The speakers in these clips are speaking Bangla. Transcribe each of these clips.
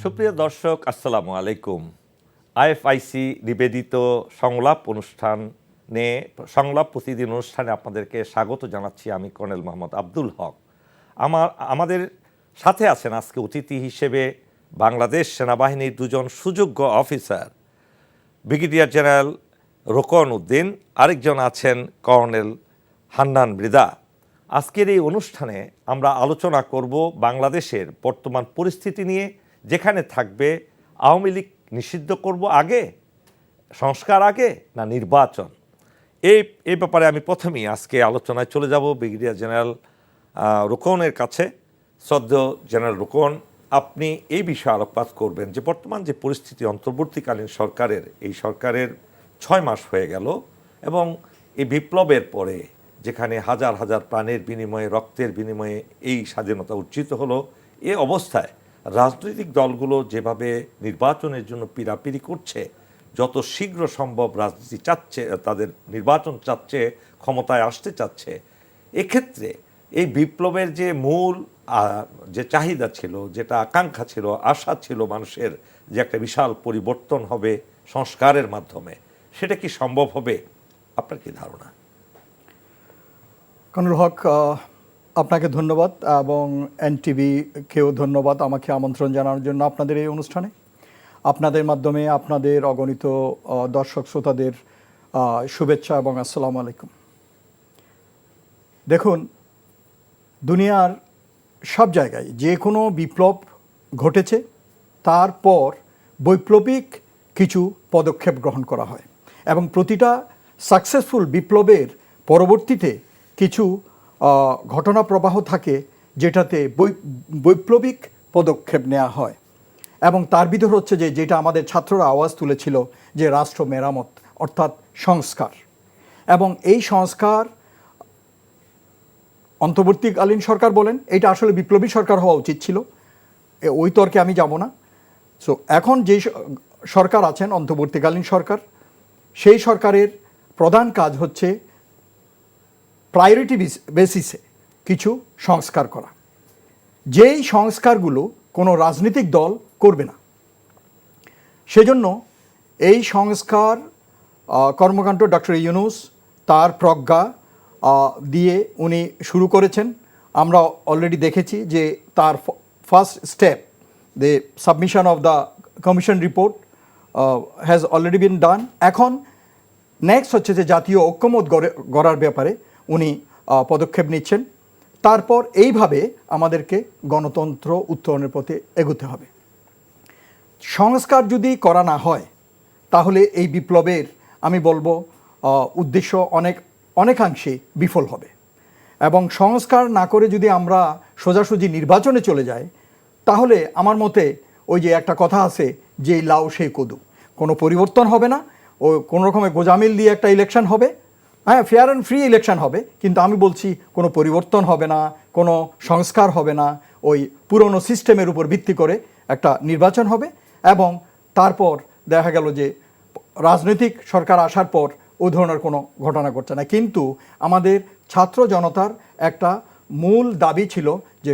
সুপ্রিয় দর্শক, আসসালামু আলাইকুম। আইএফআইসি নিবেদিত সংলাপ প্রতিদিন অনুষ্ঠানে আপনাদেরকে স্বাগত জানাচ্ছি। আমি কর্নেল মোহাম্মদ আব্দুল হক। আমাদের সাথে আছেন আজকে অতিথি হিসেবে বাংলাদেশ সেনাবাহিনীর দুজন সুযোগ্য অফিসার, ব্রিগেডিয়ার জেনারেল রোকন উদ্দিন, আরেকজন আছেন কর্নেল হান্নান মৃধা। আজকের এই অনুষ্ঠানে আমরা আলোচনা করব বাংলাদেশের বর্তমান পরিস্থিতি নিয়ে, যেখানে থাকবে আওয়ামী লীগ নিষিদ্ধ করব আগে, সংস্কার আগে না নির্বাচন। এই ব্যাপারে আমি প্রথমেই আজকে আলোচনায় চলে যাব ব্রিগেডিয়ার জেনারেল রোকনের কাছে। শ্রদ্ধেয় জেনারেল রোকন, আপনি এই বিষয়ে আলোকপাত করবেন যে বর্তমান যে পরিস্থিতি, অন্তর্বর্তীকালীন সরকারের, এই সরকারের 6 মাস হয়ে গেল এবং এই বিপ্লবের পরে যেখানে হাজার হাজার প্রাণের বিনিময়ে, রক্তের বিনিময়ে এই স্বাধীনতা অর্জিত হলো, এ অবস্থায় রাজনৈতিক দলগুলো যেভাবে নির্বাচনের জন্য পীড়াপিড়ি করছে, যত শীঘ্র সম্ভব রাজনীতি চাচ্ছে, তাদের নির্বাচন চাচ্ছে, ক্ষমতায় আসতে চাচ্ছে, এক্ষেত্রে এই বিপ্লবের যে মূল যে চাহিদা ছিল, যেটা আকাঙ্ক্ষা ছিল, আশা ছিল মানুষের, যে একটা বিশাল পরিবর্তন হবে সংস্কারের মাধ্যমে, সেটা কি সম্ভব হবে? আপনার কি ধারণা? কর্নেল হক, আপনাকে ধন্যবাদ এবং এনটিভিকেও ধন্যবাদ আমাকে আমন্ত্রণ জানানোর জন্য আপনাদের এই অনুষ্ঠানে। আপনাদের মাধ্যমে আপনাদের অগণিত দর্শক শ্রোতাদের শুভেচ্ছা এবং আসসালামু আলাইকুম। দেখুন, দুনিয়ার সব জায়গায় যে কোনো বিপ্লব ঘটেছে, তারপর বৈপ্লবিক কিছু পদক্ষেপ গ্রহণ করা হয় এবং প্রতিটা সাকসেসফুল বিপ্লবের পরবর্তীতে কিছু ঘটনা প্রবাহ থাকে যেটাতে বৈপ্লবিক পদক্ষেপ নেওয়া হয়। এবং তার ভিতর হচ্ছে যেটা আমাদের ছাত্ররা আওয়াজ তুলেছিল, যে রাষ্ট্র মেরামত অর্থাৎ সংস্কার। এবং এই সংস্কার অন্তর্বর্তীকালীন সরকার বলেন, এটা আসলে বিপ্লবী সরকার হওয়া উচিত ছিল, ওই তর্কে আমি যাব না। সো এখন যেই সরকার আছেন, অন্তর্বর্তীকালীন সরকার, সেই সরকারের প্রধান কাজ হচ্ছে প্রায়োরিটি বেসিসে কিছু সংস্কার করা, যেই সংস্কারগুলো কোনো রাজনৈতিক দল করবে না। সেজন্য এই সংস্কার কর্মকাণ্ড ডক্টর ইউনূস তার প্রজ্ঞা দিয়ে উনি শুরু করেছেন। আমরা অলরেডি দেখেছি যে তার first step, the submission of the commission report has already been done. এখন নেক্সট হচ্ছে যে জাতীয় ঐক্যমত গড়ার ব্যাপারে উনি পদক্ষেপ নিচ্ছেন। তারপর এইভাবে আমাদেরকে গণতন্ত্র উত্তরণের পথে এগোতে হবে। সংস্কার যদি করা না হয়, তাহলে এই বিপ্লবের, আমি বলবো, উদ্দেশ্য অনেকাংশে বিফল হবে। এবং সংস্কার না করে যদি আমরা সোজাসুজি নির্বাচনে চলে যাই, তাহলে আমার মতে ওই যে একটা কথা আছে, যে লাউ সেই কদু, কোনো পরিবর্তন হবে না। ও কোনো রকমের গোজামিল দিয়ে একটা ইলেকশন হবে, হ্যাঁ, ফেয়ার অ্যান্ড ফ্রি ইলেকশন হবে, কিন্তু আমি বলছি কোনো পরিবর্তন হবে না, কোনো সংস্কার হবে না। ওই পুরনো সিস্টেমের উপর ভিত্তি করে একটা নির্বাচন হবে এবং তারপর দেখা গেল যে রাজনৈতিক সরকার আসার পর ওই ধরনের কোনো ঘটনা ঘটছে না। কিন্তু আমাদের ছাত্র জনতার একটা মূল দাবি ছিল যে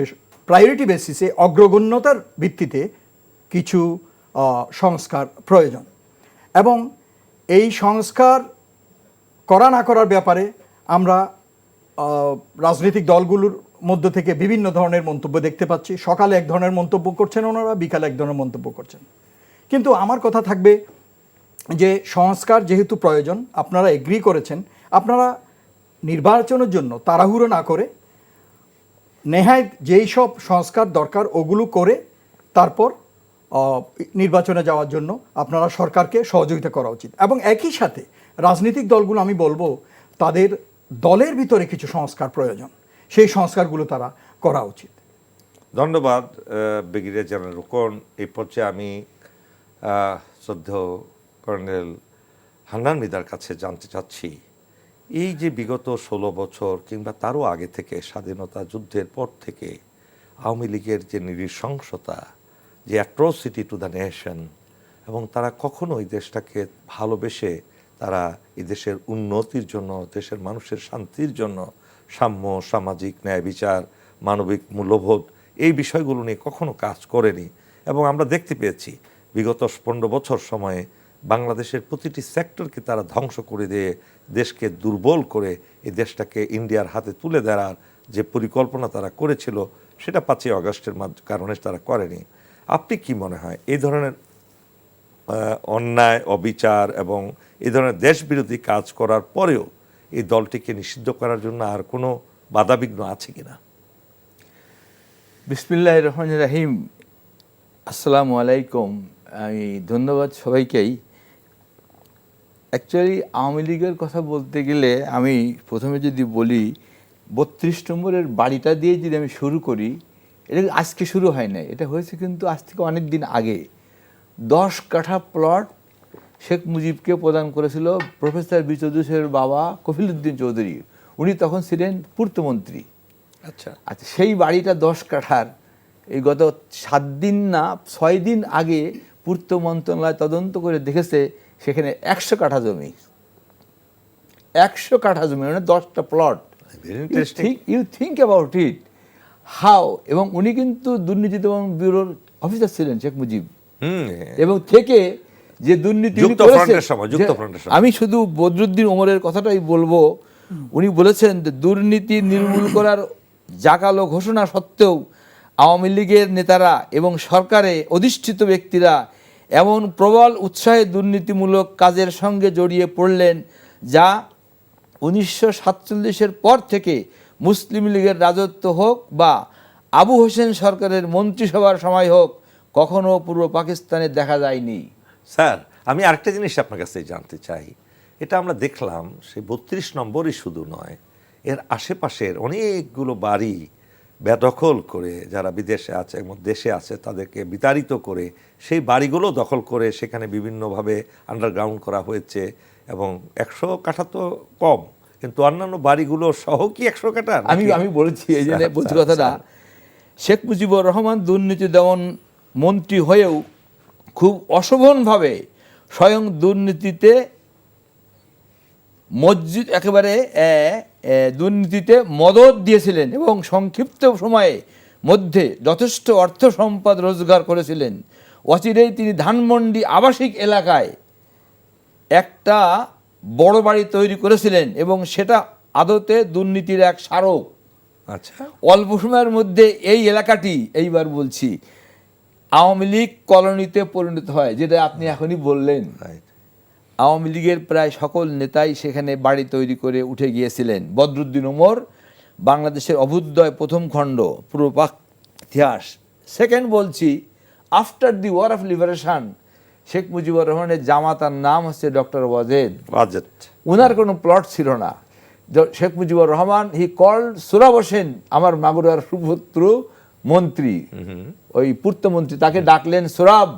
প্রায়োরিটি বেসিসে, অগ্রগণ্যতার ভিত্তিতে কিছু সংস্কার প্রয়োজন। এবং এই সংস্কার করা না করার ব্যাপারে আমরা রাজনৈতিক দলগুলোর মধ্য থেকে বিভিন্ন ধরনের মন্তব্য দেখতে পাচ্ছি। সকালে এক ধরনের মন্তব্য করছেন ওনারা, বিকালে এক ধরনের মন্তব্য করছেন। কিন্তু আমার কথা থাকবে যে সংস্কার যেহেতু প্রয়োজন, আপনারা এগ্রি করেছেন, আপনারা নির্বাচনের জন্য তাড়াহুড়ো না করে নেহায়েত যেই সব সংস্কার দরকার ওগুলো করে তারপর নির্বাচনে যাওয়ার জন্য আপনারা সরকারকে সহযোগিতা করা উচিত। এবং একই সাথে রাজনৈতিক দলগুলো, আমি বলবো, তাদের দলের ভিতরে কিছু সংস্কার প্রয়োজন, সেই সংস্কারগুলো তারা করা উচিত। ধন্যবাদ ব্রিগেডিয়ার জেনারেল রোকন। এই পর্যায়ে আমি শ্রদ্ধেয় কর্নেল হান্নান মৃধার কাছে জানতে চাচ্ছি, এই যে বিগত 16 বছর কিংবা তারও আগে থেকে, স্বাধীনতা যুদ্ধের পর থেকে আওয়ামী লীগের যে নৃশংসতা, যে অ্যাট্রোসিটি টু দ্য নেশন, এবং তারা কখনোই দেশটাকে ভালোবেসে, তারা এই দেশের উন্নতির জন্য, দেশের মানুষের শান্তির জন্য, সাম্য, সামাজিক ন্যায় বিচার, মানবিক মূল্যবোধ, এই বিষয়গুলো নিয়ে কখনো কাজ করেনি। এবং আমরা দেখতে পেয়েছি বিগত 15 বছর সময়ে বাংলাদেশের প্রতিটি সেক্টরকে তারা ধ্বংস করে দিয়ে দেশকে দুর্বল করে এই দেশটাকে ইন্ডিয়ার হাতে তুলে দেওয়ার যে পরিকল্পনা তারা করেছিল সেটা 5ই আগস্টের কারণে তারা করেনি। আপনি কি মনে হয় এই ধরনের অন্যায় অবিচার এবং এই ধরনের দেশবিরোধী কাজ করার পরেও এই দলটিকে নিষিদ্ধ করার জন্য আর কোনো বাধাবিঘ্ন আছে কিনা? বিসমিল্লাহির রহমানির রহিম। আসসালামু আলাইকুম। আমি ধন্যবাদ সবাইকেই। অ্যাকচুয়ালি আওয়ামী লীগের কথা বলতে গেলে আমি প্রথমে যদি বলি 32 নম্বরের বাড়িটা দিয়ে যদি আমি শুরু করি, এটা আজকে শুরু হয় না, এটা হয়েছে কিন্তু আজ থেকে অনেক দিন আগে। 10 কাঠা প্লট শেখ মুজিবকে প্রদান করেছিল প্রফেসর বি চৌধুরী সাহেবের বাবা কফিলউদ্দিন চৌধুরী। উনি তখন ছিলেন পূর্তমন্ত্রী। আচ্ছা, সেই বাড়িটা 10 কাঠার এই গত 7 দিন না 6 দিন আগে পূর্ত মন্ত্রণালয় তদন্ত করে দেখেছে সেখানে 100 কাঠা জমি, 100 কাঠা জমি, মানে 10টা plot. You think about it how. এবং উনি কিন্তু দুর্নীতি দমন ব্যুরোর অফিসার ছিলেন শেখ মুজিব, এবং থেকে যে দুর্নীতি আমি শুধু বদরুদ্দিন ওমরের কথাটাই বলবো। উনি বলেছেন যে দুর্নীতি নির্মূল করার জাকালো ঘোষণা সত্ত্বেও আওয়ামী লীগের নেতারা এবং সরকারে অধিষ্ঠিত ব্যক্তিরা এমন প্রবল উৎসাহে দুর্নীতিমূলক কাজের সঙ্গে জড়িয়ে পড়লেন যা 1947-এর পর থেকে মুসলিম লীগের রাজত্ব হোক বা আবু হোসেন সরকারের মন্ত্রিসভার সময় হোক কখনো পূর্ব পাকিস্তানে দেখা যায়নি। স্যার, আমি আরেকটা জিনিস আপনার কাছে জানতে চাই। এটা আমরা দেখলাম সেই 32 নম্বরই শুধু নয়, এর আশেপাশের অনেকগুলো বাড়ি বেদখল করে যারা বিদেশে আছে এবং দেশে আছে তাদেরকে বিতাড়িত করে সেই বাড়িগুলো দখল করে সেখানে বিভিন্নভাবে আন্ডারগ্রাউন্ড করা হয়েছে। এবং 100 কাঠা তো কম, কিন্তু অন্যান্য বাড়িগুলো সহ কি 100 কাঠা? আমি বলেছি এই জন্য বলছি কথাটা। শেখ মুজিবুর রহমান দুর্নীতি দমন মন্ত্রী হয়েও খুব অশোভনভাবে স্বয়ং দুর্নীতিতে দুর্নীতিতে মদত দিয়েছিলেন এবং সংক্ষিপ্ত সময়ে মধ্যে যথেষ্ট অর্থ সম্পদ রোজগার করেছিলেন। অচিরেই তিনি ধানমন্ডি আবাসিক এলাকায় একটা বড় বাড়ি তৈরি করেছিলেন এবং সেটা আদতে দুর্নীতির এক স্মারক। আচ্ছা, অল্প সময়ের মধ্যে এই এলাকাটি, এইবার বলছি, আওয়ামী লীগ কলোনিতে পরিণত হয়, যেটা আপনি এখনই বললেন। আওয়ামী লীগের প্রায় সকল নেতাই সেখানে বাড়ি তৈরি করে উঠে গিয়েছিলেন। বদরুদ্দিন ওমর, বাংলাদেশের অভ্যুদয় প্রথম খণ্ড, পূর্ব পাক ইতিহাস। সেকেন্ড বলছি, after the war of liberation, Sheikh Mujibur রহমানের জামাতার নাম হচ্ছে ডক্টর ওয়াজেদ। ওনার কোনো প্লট ছিল না। শেখ মুজিবুর রহমান হি কল্ড সুরাব হোসেন, আমার মাগুরার সুপুত্র মন্ত্রী, ওই পূর্তমন্ত্রী, তাকে ডাকলেন, সুরাব,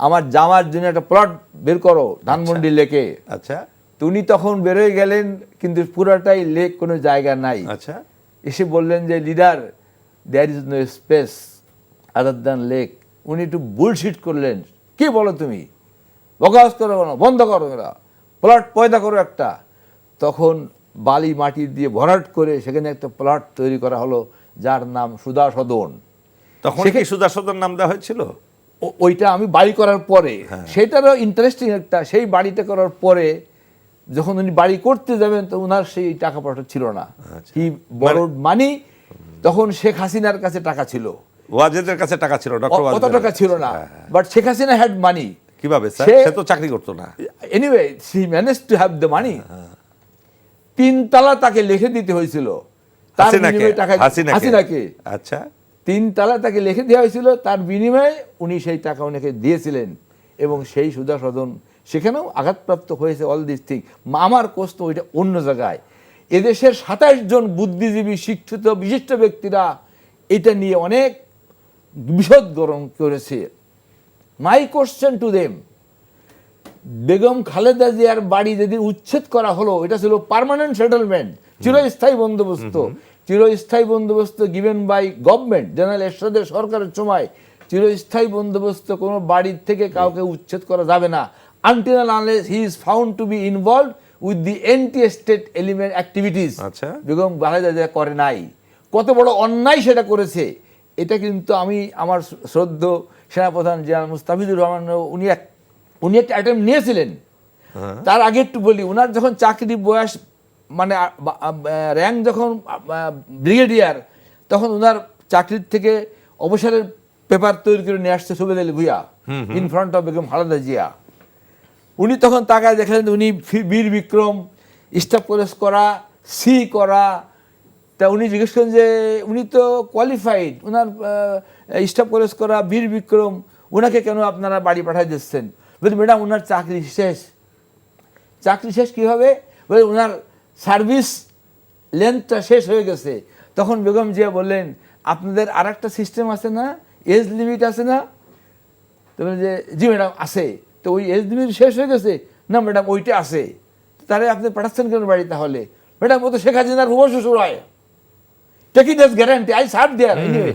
আমার জামার জন্য একটা প্লট বের করো ধানমন্ডি লেকে। আচ্ছা, উনি তখন বেরোয় গেলেন, কিন্তু পুরাটাই লেক, কোনো জায়গা নাই। আচ্ছা, এসে বললেন যে leader, there is no space other than lake. উনি একটু বুলশিট করলেন, কি বলো তুমি, বকাস করো কেন, বন্ধ করো এরা, প্লট পয়দা করো একটা। তখন বালি মাটি দিয়ে ভরাট করে সেখানে একটা প্লট তৈরি করা হলো, যার নাম সুধা সদন। তখন কি সুধা সদন নাম দেওয়া হয়েছিল? ওইটা আমি বাড়ি করার পরে, সেটারও ইন্টারেস্টিং একটা, সেই বাড়িটা করার পরে যখন উনি বাড়ি করতে যাবেন তো ওনার সেই টাকা পয়সা ছিল না, কি বড় মানি। তখন শেখ হাসিনার কাছে টাকা ছিল, ওয়াজেদের কাছে টাকা ছিল, ডক্টর অত টাকা ছিল না, but Sheikh Hasina had money. কিভাবে স্যার? সে তো চাকরি করতো না। Anyway she manage to have the money. 3 তালা তাকে লিখে দিতে হয়েছিল, তার বিনিময়ে টাকা, হাসিনাকে। আচ্ছা, 3 তালা তাকে লিখে দেওয়া হয়েছিল, তার বিনিময়ে উনি সেই টাকা ওনাকে দিয়েছিলেন। এবং সেই সুধা সদন সেখানেও আঘাতপ্রাপ্ত হয়েছে। অল দিস থিং, আমার কোষ তো ওইটা অন্য জায়গায়। এদেশের 27 জন বুদ্ধিজীবী শিক্ষিত বিশিষ্ট ব্যক্তিরা এটা নিয়ে অনেক বিশদ গরম করেছে। মাই question to them, Begum Khaleda জিয়ার বাড়ি যেদিন উচ্ছেদ করা হলো, এটা ছিল পার্মানেন্ট সেটেলমেন্ট, চিরস্থায়ী বন্দোবস্ত। চিরস্থায়ী বন্দোবস্ত গিভেন বাই গভর্নমেন্ট, জেনারেল এরশাদের সরকারের সময় চিরস্থায়ী বন্দোবস্ত কোনো বাড়ির থেকে কাউকে উচ্ছেদ করা যাবে না, until and unless he is found to be involved with the anti state element activities. Begum Khaleda Zia করে নাই। কত বড় অন্যায় সেটা করেছে, এটা কিন্তু আমি আমার শ্রদ্ধ সেনাপ্রধান জেনারেল মুস্তাফিজুর রহমান উনি একটা অ্যাটেম্প নিয়েছিলেন। তার আগে একটু বলি, ওনার যখন চাকরি বয়স মানে র্যাঙ্ক যখন ব্রিগেডিয়ার, তখন ওনার চাকরির থেকে অবসরের পেপার তৈরি করে নিয়ে আসছে Subed Ali Bhuiya in front of Begum Khaleda Zia. উনি তখন তাকায় দেখলেন উনি বীর বিক্রম, স্টাফ কলেজ করা, সি করা। তা উনি জিজ্ঞেস করেন যে উনি তো কোয়ালিফাইড, ওনার স্টাফ কলেজ করা, বীর বিক্রম, ওনাকে কেন আপনারা বাড়ি পাঠাই দিচ্ছেন? বলছি ম্যাডাম ওনার চাকরি শেষ। চাকরি শেষ কীভাবে? বলে ওনার সার্ভিস লেন্থটা শেষ হয়ে গেছে। তখন বেগম জিয়া বললেন, আপনাদের আর একটা সিস্টেম আছে না, এজ লিমিট আছে না? তো বলেন যে জি ম্যাডাম আছে। তো ওই এজ লিমিট শেষ হয়ে গেছে? না ম্যাডাম ওইটা আছে। তাহলে আপনি পাঠাচ্ছেন কেন বাড়ি? তাহলে ম্যাডাম ও তো শেখ হাসিনার হুবহু শ্বশুর হয়, taking that guarantee, I serve there anyway.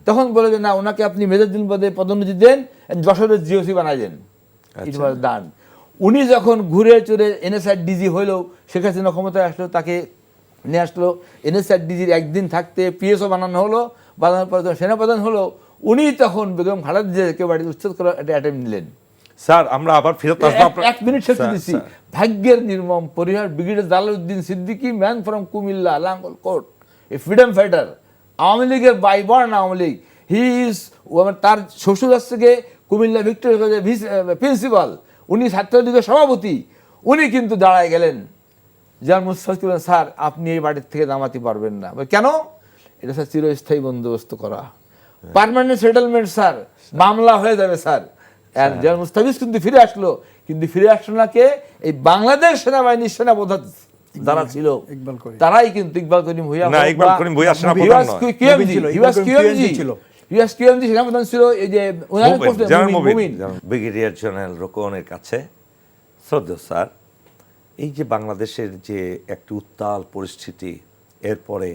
তখন বলে যে না, ওনাকে আপনি মেজর দিন পদে পদোন্নতি দেন, যশোরের জিওসি বানাই দেন। ইট ওয়াজ ডান। উনি যখন ঘুরে চড়ে এনএসআর ডিজি হইলেও, শেখ হাসিনা ক্ষমতায় আসলো, তাকে নিয়ে আসলো, এনএসআর ডিজির একদিন থাকতে পিএসও বানানো হলো, বানানোর পরে যখন সেনাপ্রধান হলো, উনি তখন বেগম খালেদা জিয়াকে বাড়ি উচ্ছেদ করার একটা অ্যাটেম্প নিলেন। স্যার আমরা আবার ফেরত আসবো। এক মিনিট শেষ দিচ্ছি। ভাগ্যের নির্মম পরিহার, brigadier Jalaluddin Siddiqui, man from Comilla, লাঙ্গল কোর্ট, এ ফ্রিডম ফাইটার, আওয়ামী লীগের by born Awami League. He is, তার শ্বশুর থেকে কুমিল্লা ভিক্টোরিয়া কলেজের প্রিন্সিপাল, উনি ছাত্রলীগের সভাপতি। উনি কিন্তু দাঁড়ায় গেলেন। জেনারেল মুস্তাফিজুর বলেন, স্যার আপনি এই বাড়ির থেকে নামাতে পারবেন না। কেন? এটা স্যার চিরস্থায়ী বন্দোবস্ত করা, পার্মানেন্ট সেটেলমেন্ট স্যার, মামলা হয়ে যাবে স্যার। জেনারেল মুস্তাফিজ কিন্তু ফিরে আসলো, কিন্তু ফিরে আসলো না কে? এই বাংলাদেশ সেনাবাহিনীর সেনাপ্রধান যারা ছিল তারাই কিন্তু ইকবাল করিম ভুইয়া, না ইকবাল করিম ভুইয়া সেনাপ্রধান নয়, সেনাপ্রধান ছিল। এই যে ব্রিগেডিয়ার জেনারেল রোকনের কাছে শ্রদ্ধেয় স্যার, এই যে বাংলাদেশের যে একটি উত্তাল পরিস্থিতি, এরপরে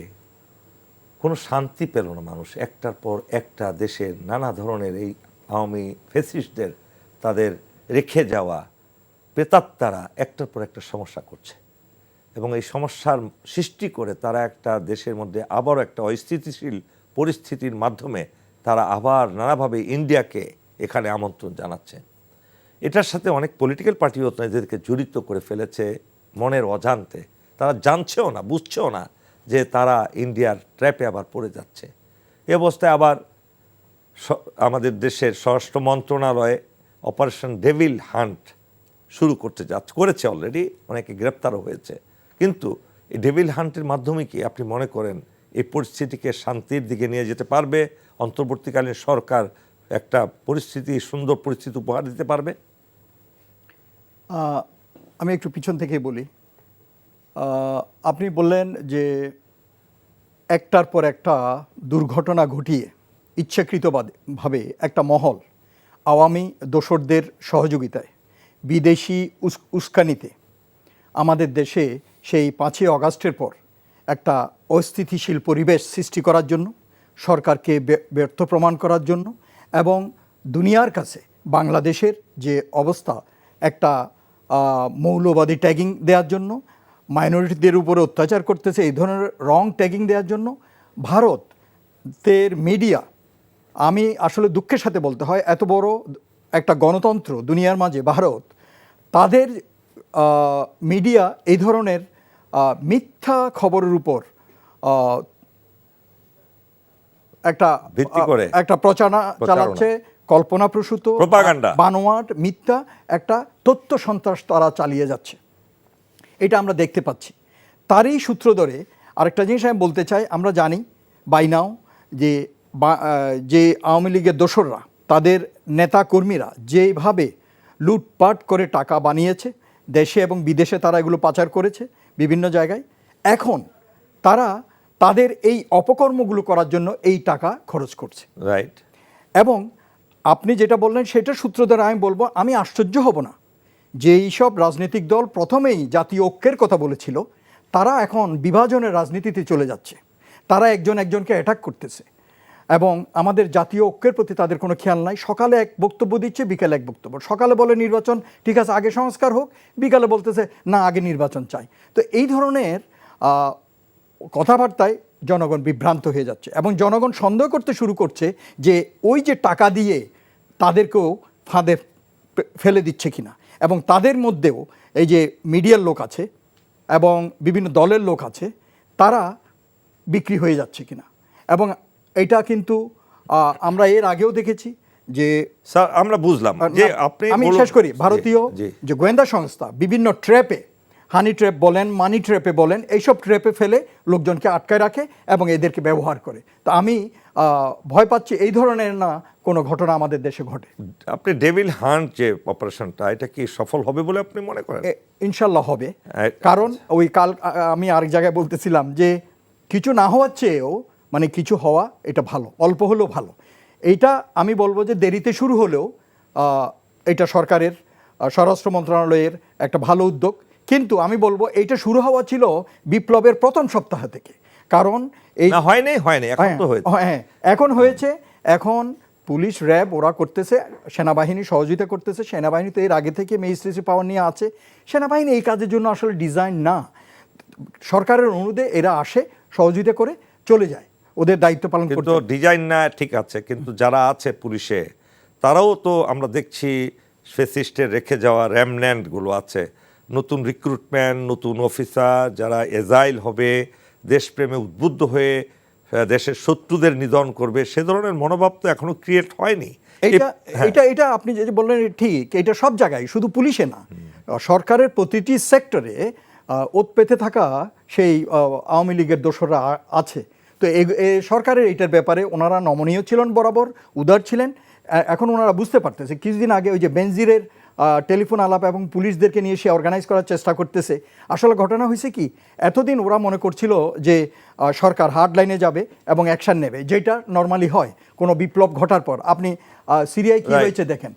কোনো শান্তি পেল না মানুষ, একটার পর একটা দেশের নানা ধরনের এই আওয়ামী ফ্যাসিস্টদের তাদের রেখে যাওয়া প্রেতাত্মারা একটার পর একটা সমস্যা করছে, এবং এই সমস্যার সৃষ্টি করে তারা একটা দেশের মধ্যে আবারও একটা অস্থিতিশীল পরিস্থিতির মাধ্যমে তারা আবার নানাভাবে ইন্ডিয়াকে এখানে আমন্ত্রণ জানাচ্ছে। এটার সাথে অনেক পলিটিক্যাল পার্টিও এদেরকে জড়িত করে ফেলেছে মনের অজান্তে, তারা জানছেও না, বুঝছেও না যে তারা ইন্ডিয়ার ট্র্যাপে আবার পড়ে যাচ্ছে। এ অবস্থায় আবার আমাদের দেশের স্বরাষ্ট্র মন্ত্রণালয়ে অপারেশন ডেভিল হান্ট শুরু করেছে অলরেডি, অনেকে গ্রেপ্তারও হয়েছে। কিন্তু এই ডেভিল হান্টের মাধ্যমে কি আপনি মনে করেন এই পরিস্থিতিকে শান্তির দিকে নিয়ে যেতে পারবে? অন্তর্বর্তীকালীন সরকার একটা পরিস্থিতি, সুন্দর পরিস্থিতি উপহার দিতে পারবে? আমি একটু পিছন থেকে বলি। আপনি বললেন যে একটার পর একটা দুর্ঘটনা ঘটিয়ে ইচ্ছাকৃতভাবে একটা মহল আওয়ামী দোসরদের সহযোগিতায়, বিদেশি উস্কানিতে আমাদের দেশে সেই 5ই আগস্টের পর একটা অস্থিতিশীল পরিবেশ সৃষ্টি করার জন্য, সরকারকে ব্যর্থ প্রমাণ করার জন্য, এবং দুনিয়ার কাছে বাংলাদেশের যে অবস্থা একটা মৌলবাদী ট্যাগিং দেওয়ার জন্য, মাইনরিটিদের উপরে অত্যাচার করতেছে, এই ধরনের রং ট্যাগিং দেওয়ার জন্য ভারতের মিডিয়া, আমি আসলে দুঃখের সাথে বলতে হয়, এত বড় একটা গণতন্ত্র দুনিয়ার মাঝে ভারত, তাদের মিডিয়া এই ধরনের মিথ্যা খবরের উপর একটা প্রচারণা চালাচ্ছে, কল্পনাপ্রসূত বানোয়াট মিথ্যা একটা তথ্য সন্ত্রাস তারা চালিয়ে যাচ্ছে। এটা আমরা দেখতে পাচ্ছি। তারই সূত্র ধরে আরেকটা জিনিস আমি বলতে চাই, আমরা জানি বাই নাও যে আওয়ামী লীগের দোসররা, তাদের নেতা কর্মীরা যেভাবে লুটপাট করে টাকা বানিয়েছে, দেশে এবং বিদেশে তারা এগুলো পাচার করেছে বিভিন্ন জায়গায়, এখন তারা তাদের এই অপকর্মগুলো করার জন্য এই টাকা খরচ করছে। রাইট। এবং আপনি যেটা বললেন সেটার সূত্র ধরে আমি বলবো, আমি আশ্চর্য হব না যে এইসব রাজনৈতিক দল প্রথমেই জাতীয় ঐক্যের কথা বলেছিল, তারা এখন বিভাজনের রাজনীতিতে চলে যাচ্ছে। তারা একজনকে অ্যাটাক করতেছে, এবং আমাদের জাতীয় ঐক্যের প্রতি তাদের কোনো খেয়াল নাই। সকালে এক বক্তব্য দিচ্ছে, বিকালে এক বক্তব্য। সকালে বলে নির্বাচন ঠিক আছে, আগে সংস্কার হোক, বিকালে বলতেছে না আগে নির্বাচন চাই। তো এই ধরনের কথাবার্তায় জনগণ বিভ্রান্ত হয়ে যাচ্ছে, এবং জনগণ সন্দেহ করতে শুরু করছে যে ওই যে টাকা দিয়ে তাদেরকেও ফাঁদে ফেলে দিচ্ছে কিনা, এবং তাদের মধ্যেও এই যে মিডিয়ার লোক আছে এবং বিভিন্ন দলের লোক আছে, তারা বিক্রি হয়ে যাচ্ছে কিনা। এবং এটা কিন্তু আমরা এর আগেও দেখেছি যে স্যার আমরা বুঝলাম যে আপনি আমি বলুন- শেষ করি, ভারতীয় জি, জি। যে গোয়েন্দা সংস্থা বিভিন্ন ট্র্যাপে, হানি ট্র্যাপ বলেন, মানি ট্র্যাপে বলেন, এইসব ট্র্যাপে ফেলে লোকজনকে আটকায় রাখে এবং এদেরকে ব্যবহার করে। তো আমি ভয় পাচ্ছি এই ধরনের না কোনো ঘটনা আমাদের দেশে ঘটে। আপনি ডেভিল হান্ট যে অপারেশনটা, এটা কি সফল হবে বলে আপনি মনে করেন? ইনশাল্লাহ হবে, এ- কারণ ওই কাল আমি আরেক জায়গায় বলতেছিলাম যে কিছু না হওয়ার চেয়েও মানে কিছু হওয়া এটা ভালো, অল্প হলেও ভালো। এইটা আমি বলবো যে দেরিতে শুরু হলেও এটা সরকারের স্বরাষ্ট্র মন্ত্রণালয়ের একটা ভালো উদ্যোগ, কিন্তু আমি বলবো এইটা শুরু হওয়া ছিল বিপ্লবের প্রথম সপ্তাহ থেকে। কারণ এই না হয়নি এখন তো হয়েছে। হ্যাঁ, এখন হয়েছে। এখন পুলিশ, র্যাব ওরা করতেছে, সেনাবাহিনী সহযোগিতা করতেছে। সেনাবাহিনী তো এর আগে থেকে ম্যাজিস্ট্রেসি পাওয়ার নিয়ে আছে। সেনাবাহিনী এই কাজের জন্য আসলে ডিজাইন না। সরকারের অনুরোধে এরা আসে, সহযোগিতা করে চলে যায়, ওদের দায়িত্ব পালন করতে। কিন্তু ডিজাইন না ঠিক আছে, কিন্তু যারা আছে পুলিশে তারাও তো আমরা দেখছি ফেসিস্টের রেখে যাওয়া র্যামন্যান্টগুলো আছে, নতুন রিক্রুটমেন্ট, নতুন অফিসার যারা এজাইল হবে, দেশপ্রেমে উদ্বুদ্ধ হয়ে দেশের শত্রুদের নিধন করবে, সে ধরনের মনোভাব তো এখনো ক্রিয়েট হয়নি। এটা হ্যাঁ। এটা এটা আপনি যে বললেন ঠিক, এটা সব জায়গায়, শুধু পুলিশে না, সরকারের প্রতিটি সেক্টরে ওত পেতে থাকা সেই আওয়ামী লীগের দোসররা আছে। তো সরকারের এইটার ব্যাপারে ওনারা নমনীয় ছিলেন, বরাবর উদার ছিলেন। এখন ওনারা বুঝতে পারতেছে। কিছুদিন আগে ওই যে বেনজিরের টেলিফোন আলাপ এবং পুলিশদেরকে নিয়ে সে অর্গানাইজ করার চেষ্টা করতেছে। আসলে ঘটনা হয়েছে কি, এতদিন ওরা মনে করছিল যে সরকার হার্ড লাইনে যাবে এবং অ্যাকশন নেবে, যেটা নর্মালি হয় কোনো বিপ্লব ঘটার পর। আপনি সিরিয়ায় কি হয়েছে দেখেন,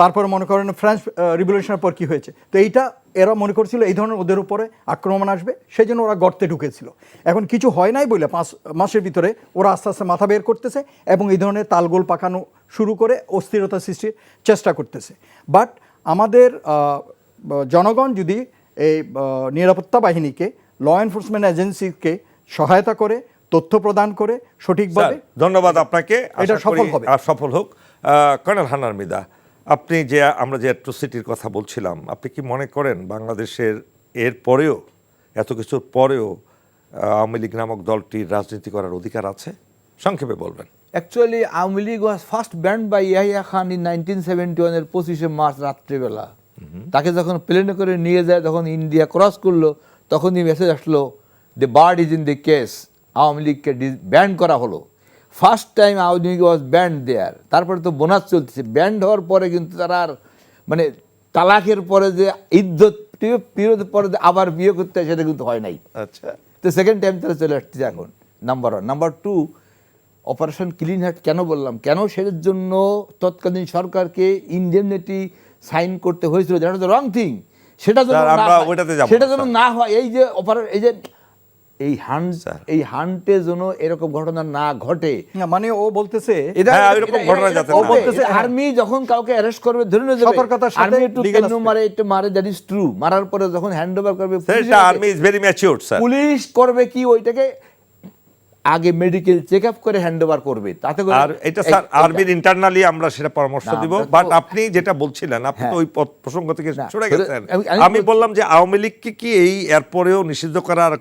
তারপর মনে করেন ফ্রেঞ্চ রিভলিউশনের পর কি হয়েছে। তো এইটা এরা মনে করছিল এই ধরনের ওদের উপরে আক্রমণ আসবে, সেই জন্য ওরা গর্তে ঢুকেছিল। এখন কিছু হয় নাই বলে 5 মাসের ভিতরে ওরা আস্তে আস্তে মাথা বের করতেছে এবং এই ধরনের তালগোল পাকানো শুরু করে অস্থিরতা সৃষ্টির চেষ্টা করতেছে। বাট আমাদের জনগণ যদি এই নিরাপত্তা বাহিনীকে, ল এনফোর্সমেন্ট এজেন্সিকে সহায়তা করে, তথ্য প্রদান করে সঠিকভাবে, স্যার, ধন্যবাদ আপনাকে। এটা আশা করি সফল হবে। সফল হোক। কর্নেল হান্নান মৃধা, আপনি যে আমরা যে অ্যাট্রোসিটির কথা বলছিলাম, আপনি কি মনে করেন বাংলাদেশের এর পরেও, এত কিছুর পরেও আওয়ামী লীগ নামক দলটির রাজনীতি করার অধিকার আছে? সংক্ষেপে বলবেন। Actually Awami League was first banned by Yahya Khan in 1971-এর 25শে মার্চ রাত্রিবেলা। তাকে যখন প্লেনে করে নিয়ে যায়, তখন ইন্ডিয়া ক্রস করলো, তখনই মেসেজ আসলো, the bird is in the case, Awami লীগকে ব্যান্ড করা হলো। ফার্স্ট টাইম আওয়ামী লীগ ওয়াজ ব্যান্ড দেয়ার। তারপরে তো বোনাস চলতেছে। ব্যান্ড হওয়ার পরে কিন্তু তারা আর মানে তালাকের পরে যে ইদ্যত পিরিয়ডের পরে যে আবার বিয়ে করতে হয়, সেটা কিন্তু হয় নাই। আচ্ছা, তো সেকেন্ড টাইম তারা চলে আসছে এখন, number 1। Number 2, operation clean heart কেন বললাম, কেন সেটার জন্য তৎকালীন সরকারকে ইনডেমনিটি সাইন করতে হয়েছিল, যেটা তো রং থিং, সেটা যেন স্যার, না আমরা হয়, ওইটাতে যাবো না, সেটা যেন স্যার। না হয়। এই যে এই যে স্যার। এই হান্টে যেন এরকম ঘটনা না ঘটে। না, মানে ও বলতেছে হ্যাঁ, এরকম ঘটনা যাতে না হয়। আর্মি যখন কাউকে অ্যারেস্ট করবে, ধরে নিয়ে যাবে, সতর্কতার সাথে আর্মি একটু legal কেন মারে, একটু মারে, দ্যাট ইজ ট্রু। মারার পরে যখন হ্যান্ড ওভার করবে সেটা army is very matured sir. Police করবে কি, ওইটাকে আগে মেডিকেল চেক আপ করে হ্যান্ড ওভার করবে, তাতে করে। আর এটা স্যার আর্মির ইন্টারনালি আমরা সেটা পরামর্শ না, দিব। আমরা তো- বাট আপনি যেটা বলছিলেন, আপনি তো হ্যাঁ। ওই প্রসঙ্গ থেকে না, সরে ধরে- গেছেন। আমি আমি বললাম যে আওয়ামী লীগকে কি এই এরপরেও নিষিদ্ধ করার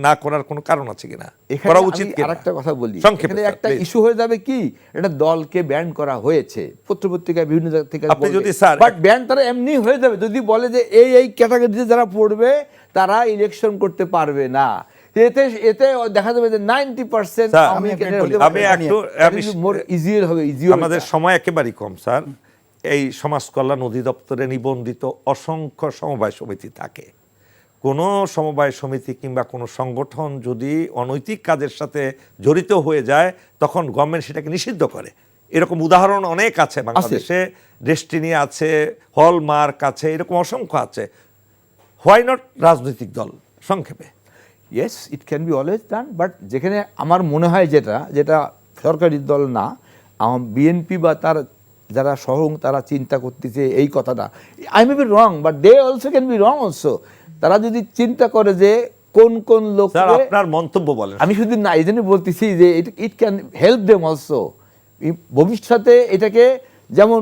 না করার কোনো কারণ আছে কিনা, এখানে করা আমি উচিত কিনা? আরেকটা কথা বলি, সংক্ষেপে এখানে স্যার, একটা please। ইস্যু হয়ে যাবে কি, এটা দলকে ব্যান করা হয়েছে, পত্রপত্রিকায় বিভিন্ন জায়গা থেকে আপনি যদি স্যার বাট ব্যান তারা এমনি হয়ে যাবে যদি বলে যে এই ক্যাটাগরিতে যারা পড়বে তারা ইলেকশন করতে পারবে না। এতে দেখা যাবে যে 90% স্যার, আমি মোর ইজিয়ার হবে, আমাদের সময় একেবারেই কম স্যার। এই সমাজ কল্যাণ অধিদপ্তরে নিবন্ধিত অসংখ্য সমবায় সমিতি থাকে। কোনো সমবায় সমিতি কিংবা কোনো সংগঠন যদি অনৈতিক কাজের সাথে জড়িত হয়ে যায়, তখন গভর্নমেন্ট সেটাকে নিষিদ্ধ করে। এরকম উদাহরণ অনেক আছে বাংলাদেশে। ডেস্টিনি আছে, হলমার্ক আছে, এরকম অসংখ্য আছে। হোয়াই নট রাজনৈতিক দল? সংক্ষেপে। Yes, it can be always done, but যেখানে আমার মনে হয় যেটা সরকারি দল না, আমার বিএনপি বা তার যারা সহং তারা চিন্তা করতেছে এই কথাটা, I may be wrong, but they also can be wrong also. তারা যদি চিন্তা করে যে কোন লোক, স্যার আপনার মন্তব্য বলেন। আমি শুধু না, এই জন্য বলতেছি যে it can help them also. ভবিষ্যতে এটাকে যেমন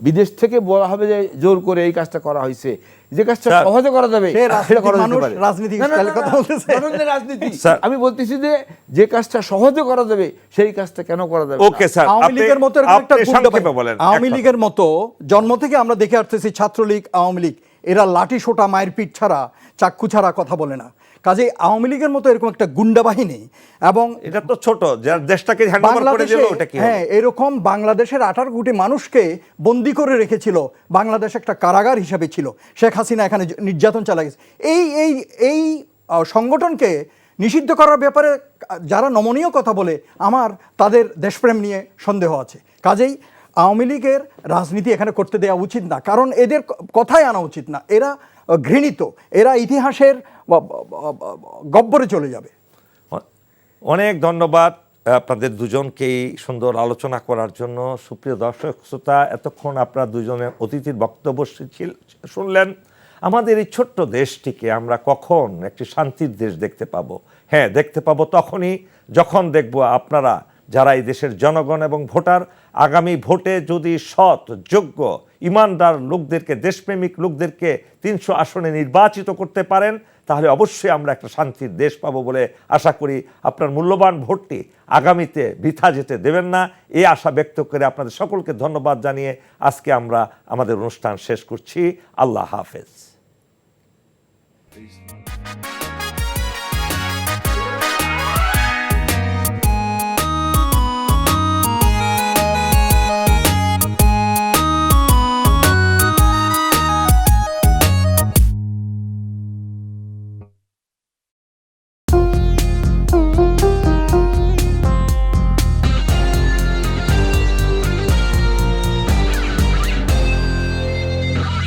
বিদেশ থেকে বলা হবে যে জোর করে এই কাজটা করা হয়েছে, যে কাজটা স্যার, সহজে করা যাবে সে সেটা করা রাজনীতিক যেতে মানুষ, পারে। রাজনীতিক না, না, স্টাইলে না, কথা না, বলতেছে। not only রাজনীতি, স্যার। আমি বলতেছি যে কাজটা সহজে করা যাবে সেই কাজটা কেন করা যাবে না? ওকে স্যার, আওয়ামী লীগের মতো এরকম একটা আপনি গুন্ডা সংক্ষেপে বাহিনী। বলেন। আওয়ামী এক কথা। লীগের মতো জন্ম থেকে আমরা দেখে আসতেছি, ছাত্রলীগ, আওয়ামী লীগ এরা লাঠি সোটা মায়ের পিঠ ছাড়া, চাক্ষু ছাড়া কথা বলে না। কাজেই আওয়ামী লীগের মতো এরকম একটা গুন্ডা বাহিনী এবং এটা তো ছোট, যার দেশটাকে হ্যান্ডওভার করে বাংলাদেশে, দিল, ওটা কি হবে? হ্যাঁ, এরকম বাংলাদেশের 18 কোটি মানুষকে বন্দি করে রেখেছিল, বাংলাদেশ একটা কারাগার হিসাবে ছিল। শেখ হাসিনা এখানে নির্যাতন চালাইছে। এই সংগঠনকে নিষিদ্ধ করার ব্যাপারে যারা নমনীয় কথা বলে, আমার তাদের দেশপ্রেম নিয়ে সন্দেহ আছে। কাজেই আওয়ামী লীগের রাজনীতি এখানে করতে দেওয়া উচিত না, কারণ এদের কথাই আনা উচিত না। এরা ঘৃণিত, এরা ইতিহাসের গব্বরে চলে যাবে। অনেক ধন্যবাদ আপনাদের দুজনকেই সুন্দর আলোচনা করার জন্য। সুপ্রিয় দর্শক শ্রোতা, এতক্ষণ আপনারা দুজনের অতিথির বক্তব্য শুনলেন। আমাদের এই ছোট্ট দেশটিকে আমরা কখন একটি শান্তির দেশ দেখতে পাবো? হ্যাঁ, দেখতে পাবো তখনই যখন দেখব আপনারা যারা এই দেশের জনগণ এবং ভোটার, আগামী ভোটে যদি সৎ, যোগ্য, ইমানদার লোকদেরকে, দেশপ্রেমিক লোকদেরকে 300 আসনে নির্বাচিত করতে পারেন, তাহলে অবশ্যই আমরা একটা শান্তির দেশ পাবো বলে আশা করি। আপনার মূল্যবান ভোটটি আগামীতে বৃথা যেতে দেবেন না, এই আশা ব্যক্ত করে আপনাদের সকলকে ধন্যবাদ জানিয়ে আজকে আমরা আমাদের অনুষ্ঠান শেষ করছি। আল্লাহ হাফেজ।